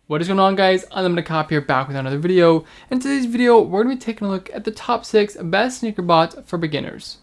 What is going on, guys? UnlimitedCop here, back with another video. In today's video, we're going to be taking a look at the top 6 best sneaker bots for beginners.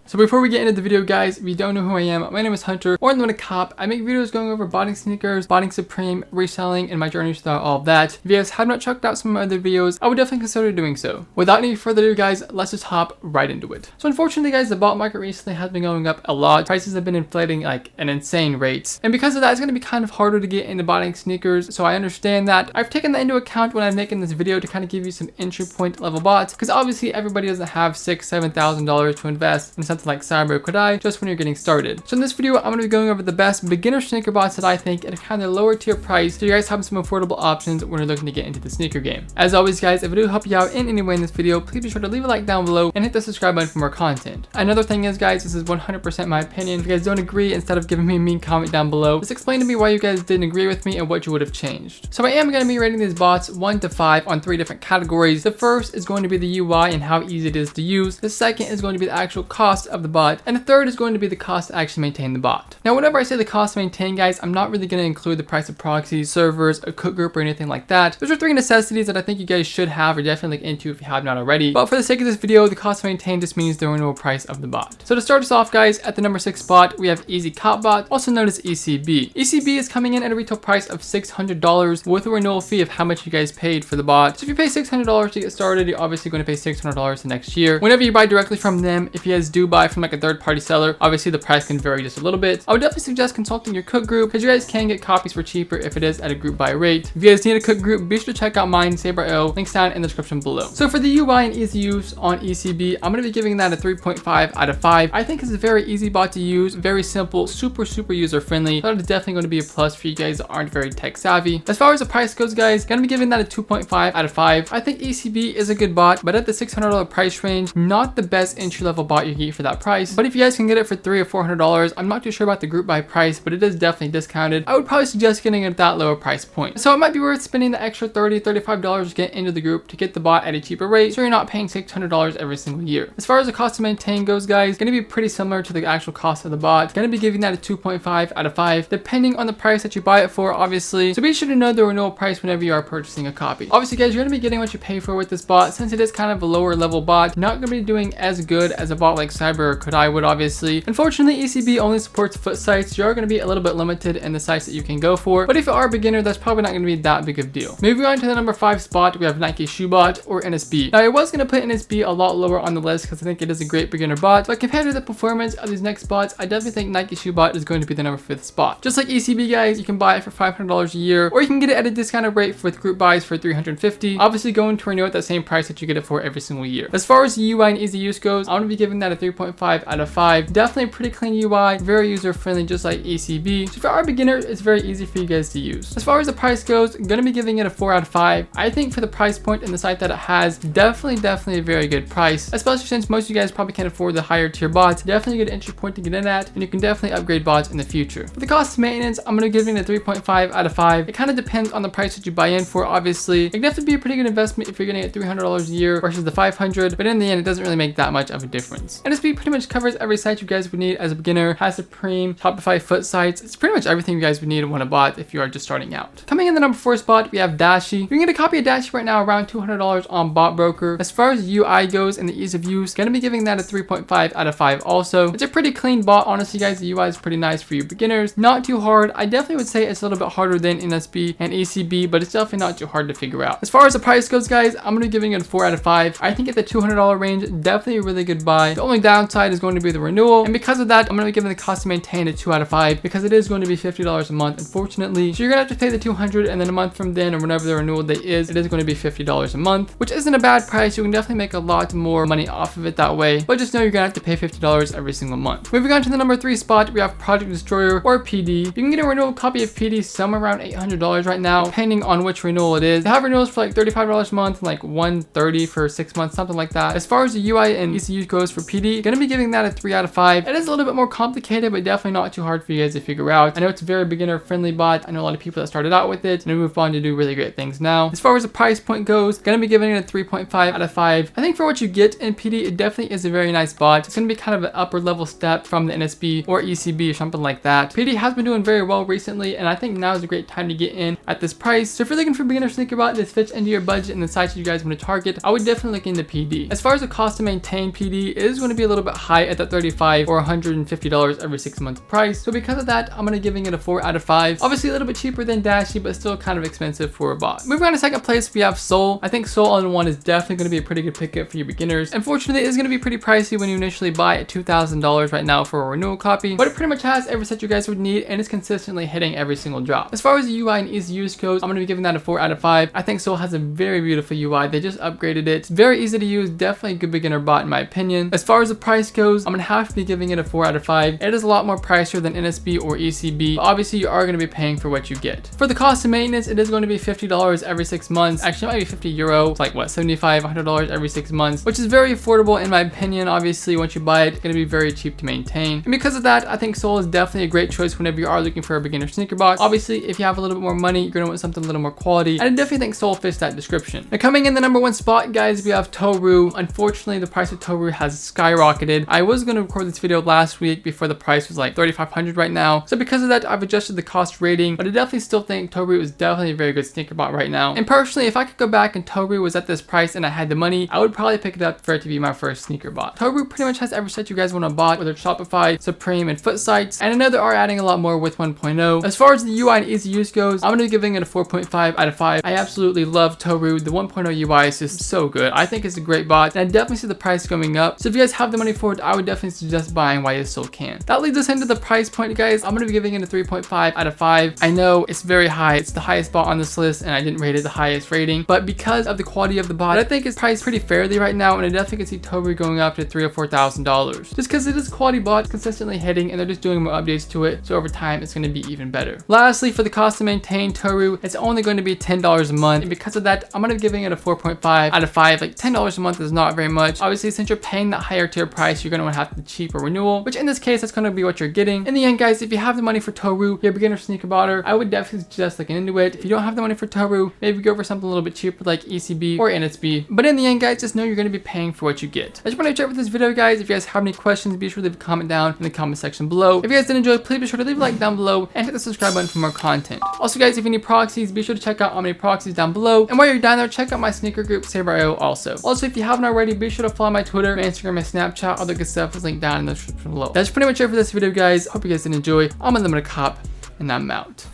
So before we get into the video, guys, if you don't know who I am, my name is Hunter, or UnlimitedCop. I make videos going over botting sneakers, botting Supreme, reselling, and my journey through all of that. If you guys have not checked out some of my other videos, I would definitely consider doing so. Without any further ado, guys, let's just hop right into it. So unfortunately, guys, the bot market recently has been going up a lot. Prices have been inflating like an insane rate. And because of that, it's going to be kind of harder to get into botting sneakers. So I understand that. I've taken that into account when I'm making this video to kind of give you some entry point level bots, because obviously everybody doesn't have $6,000-$7,000 to invest in something like Cyber or Kodai just when you're getting started. So in this video, I'm going to be going over the best beginner sneaker bots that I think at a kind of lower tier price, so you guys have some affordable options when you're looking to get into the sneaker game. As always, guys, if I do help you out in any way in this video, please be sure to leave a like down below and hit the subscribe button for more content. Another thing is, guys, this is 100% my opinion. If you guys don't agree, instead of giving me a mean comment down below, just explain to me why you guys didn't agree with me and what you would have changed. So I am going to be rating these bots 1 to 5 on 3 different categories. The first is going to be the UI and how easy it is to use. The second is going to be the actual cost of the bot, and the third is going to be the cost to actually maintain the bot. Now, whenever I say the cost to maintain, guys, I'm not really going to include the price of proxies, servers, a cook group, or anything like that. Those are 3 necessities that I think you guys should have or definitely look into if you have not already. But for the sake of this video, the cost to maintain just means the renewal price of the bot. So to start us off, guys, at the number 6 spot, we have UnlimitedCop bot, also known as ECB. ECB is coming in at a retail price of $600 with a renewal fee of how much you guys paid for the bot. So if you pay $600 to get started, you're obviously going to pay $600 the next year. Whenever you buy directly from them, if you guys do buy from like a third-party seller, obviously the price can vary just a little bit. I would definitely suggest consulting your cook group, because you guys can get copies for cheaper if it is at a group buy rate. If you guys need a cook group, be sure to check out mine, Saber.io, links down in the description below. So for the UI and easy use on ECB, I'm going to be giving that a 3.5 out of 5. I think it's a very easy bot to use, very simple, super user friendly. That is definitely going to be a plus for you guys that aren't very tech savvy. As far as the price goes, guys, going to be giving that a 2.5 out of 5. I think ECB is a good bot, but at the $600 price range, not the best entry level bot you get for that price. But if you guys can get it for $300 or $400, I'm not too sure about the group buy price, but it is definitely discounted. I would probably suggest getting it at that lower price point. So it might be worth spending the extra $30-$35 to get into the group to get the bot at a cheaper rate, so you're not paying $600 every single year. As far as the cost to maintain goes, guys, going to be pretty similar to the actual cost of the bot. Going to be giving that a 2.5 out of 5, depending on the price that you buy it for, obviously. So be sure to know the renewal price whenever you are purchasing a copy. Obviously, guys, you're going to be getting what you pay for with this bot, since it is kind of a lower level bot. Not going to be doing as good as a bot like Cyber or Kodai would, obviously. Unfortunately, ECB only supports foot sites. You are going to be a little bit limited in the sites that you can go for, but if you are a beginner, that's probably not going to be that big of a deal. Moving on to the number 5 spot, we have Nike Shoebot, or NSB. Now, I was going to put NSB a lot lower on the list because I think it is a great beginner bot, but compared to the performance of these next bots, I definitely think Nike Shoebot is going to be the number 5th spot. Just like ECB, guys, you can buy it for $500 a year, or you can get it at a discounted rate with group buys for $350. Obviously, going to renew at that same price that you get it for every single year. As far as the UI and easy use goes, I'm going to be giving that a 3.5 out of 5. Definitely a pretty clean UI, very user friendly, just like ECB. So if you are a beginner, it's very easy for you guys to use. As far as the price goes, I'm going to be giving it a 4 out of 5. I think for the price point and the site that it has, definitely a very good price, especially since most of you guys probably can't afford the higher tier bots. Definitely a good entry point to get in at, and you can definitely upgrade bots in the future. For the cost of maintenance, I'm going to give it a 3.5 out of 5. It kind of depends on the price that you buy in for, obviously. It can definitely be a pretty good investment if you're getting it $300 a year versus the $500, but in the end, it doesn't really make that much of a difference. NSB pretty much covers every site you guys would need as a beginner, has Supreme, Shopify foot sites. It's pretty much everything you guys would need to want a bot if you are just starting out. Coming in the number 4 spot, we have Dashi. You can get a copy of Dashi right now around $200 on Bot Broker. As far as UI goes and the ease of use, gonna be giving that a 3.5 out of 5 also. It's a pretty clean bot, honestly, guys. The UI is pretty nice for you beginners. Not too hard. I definitely would say it's a little bit harder than NSB and ECB, but it's definitely not too hard to figure out. As far as the price goes, guys, I'm gonna be giving it a 4 out of 5. I think at the $200 range, definitely a really good buy. The only downside is going to be the renewal, and because of that, I'm gonna be giving the cost to maintain a 2 out of 5 because it is going to be $50 a month, unfortunately. So you're gonna have to pay the $200, and then a month from then, or whenever the renewal date is, it is going to be $50 a month, which isn't a bad price. You can definitely make a lot more money off of it that way, but just know you're gonna have to pay $50 every single month. Moving on to the number 3 spot, we have Project Destroyer, or PD. You can get a renewal copy of PD somewhere around $800 right now, depending on which renewal it is. They have renewals for like $35 a month and like $130 for 6 months, something like that. As far as the UI and ECU goes for PD, gonna be giving that a 3 out of 5. It is a little bit more complicated, but definitely not too hard for you guys to figure out. I know it's a very beginner friendly bot. I know a lot of people that started out with it and moved on to do really great things now. As far as the price point goes, gonna be giving it a 3.5 out of 5. I think for what you get in PD, it definitely is a very nice bot. It's gonna be kind of an upper level step from the NSB or ECB or something like that. PD has been doing very well recently, and I think now is a great time to get in at this price. So if you're looking for a beginner sneaker bot that fits into your budget and the sites you guys want to target, I would definitely look into PD. As far as the cost to maintain PD, it is going to be a little bit high at that $35 or $150 every 6 month price. So because of that, I'm going to giving it a 4 out of 5. Obviously a little bit cheaper than Dashbot, but still kind of expensive for a bot. Moving on to second place, we have Seoul. I think Seoul All-in-One is definitely going to be a pretty good pickup for you beginners. Unfortunately, it is going to be pretty pricey when you initially buy at $2,000 right now for a renewal copy, but it pretty much has every set you guys would need and is consistently hitting every single drop. As far as the UI and easy use goes, I'm going to be giving that a 4 out of 5. I think Seoul has a very beautiful UI. They just upgraded it. It's very easy to use, definitely a good beginner bot in my opinion. As far as the price goes, I'm going to have to be giving it a 4 out of 5. It is a lot more pricier than NSB or ECB, but obviously you are going to be paying for what you get. For the cost of maintenance, it is going to be $50 every 6 months. Actually, it might be 50 euro, like what, $75, $100 every 6 months, which is very affordable in my opinion. Obviously, once you buy it, it's going to be very cheap to maintain. And because of that, I think Seoul is definitely a great choice whenever you are looking for a beginner sneaker box. Obviously, if you have a little bit more money, you're going to want something a little more quality, and I definitely think Seoul fits that description. Now coming in the number 1 spot, guys, we have Toru. Unfortunately, the price of Toru has skyrocketed. I was going to record this video last week before the price was like $3,500 right now. So because of that, I've adjusted the cost rating, but I definitely still think Toru is definitely a very good sneaker bot right now. And personally, if I could go back and Toru was at this price and I had the money, I would probably pick it up for it to be my first sneaker bot. Toru pretty much has every set you guys want to bot, whether it's Shopify, Supreme, and foot sites. And I know they are adding a lot more with 1.0. As far as the UI and easy use goes, I'm going to be giving it a 4.5 out of 5. I absolutely love Toru. The 1.0 UI is just so good. I think it's a great bot, and I definitely see the price going up. So if you guys have the money for it, I would definitely suggest buying while you still can. That leads us into the price point, guys. I'm going to be giving it a 3.5 out of 5. I know it's very high. It's the highest bot on this list, and I didn't rate it the highest rating, but because of the quality of the bot, I think it's priced pretty fairly right now, and I definitely can see Toru going up to $3,000 or $4,000 just because it is quality bot, consistently hitting, and they're just doing more updates to it, so over time it's going to be even better. Lastly, for the cost to maintain Toru, it's only going to be $10 a month, and because of that, I'm going to be giving it a 4.5 out of 5. Like $10 a month is not very much. Obviously, since you're paying that higher tier price, you're going to want to have the cheaper renewal, which in this case, that's going to be what you're getting. In the end, guys, if you have the money for Toru, you're a beginner sneaker botter, I would definitely suggest looking into it. If you don't have the money for Toru, maybe go for something a little bit cheaper like ECB or NSB. But in the end, guys, just know you're going to be paying for what you get. I just want to check with this video, guys. If you guys have any questions, be sure to leave a comment down in the comment section below. If you guys did enjoy, please be sure to leave a like down below and hit the subscribe button for more content. Also, guys, if you need proxies, be sure to check out Omni Proxies down below. And while you're down there, check out my sneaker group, Saber.io also. Also, if you haven't already, be sure to follow my Twitter, my Instagram, my Snapchat, all the good stuff is linked down in the description below. That's pretty much it for this video, guys. Hope you guys did enjoy. I'm UnlimitedCop, and I'm out.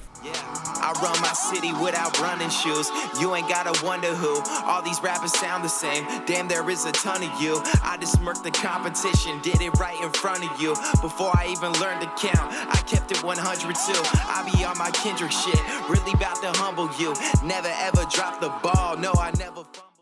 I run my city without running shoes. You ain't gotta wonder who. All these rappers sound the same. Damn, there is a ton of you. I just smirked the competition, did it right in front of you. Before I even learned to count, I kept it 100 too. I be on my Kendrick shit, really about to humble you. Never ever drop the ball, no, I never fumble.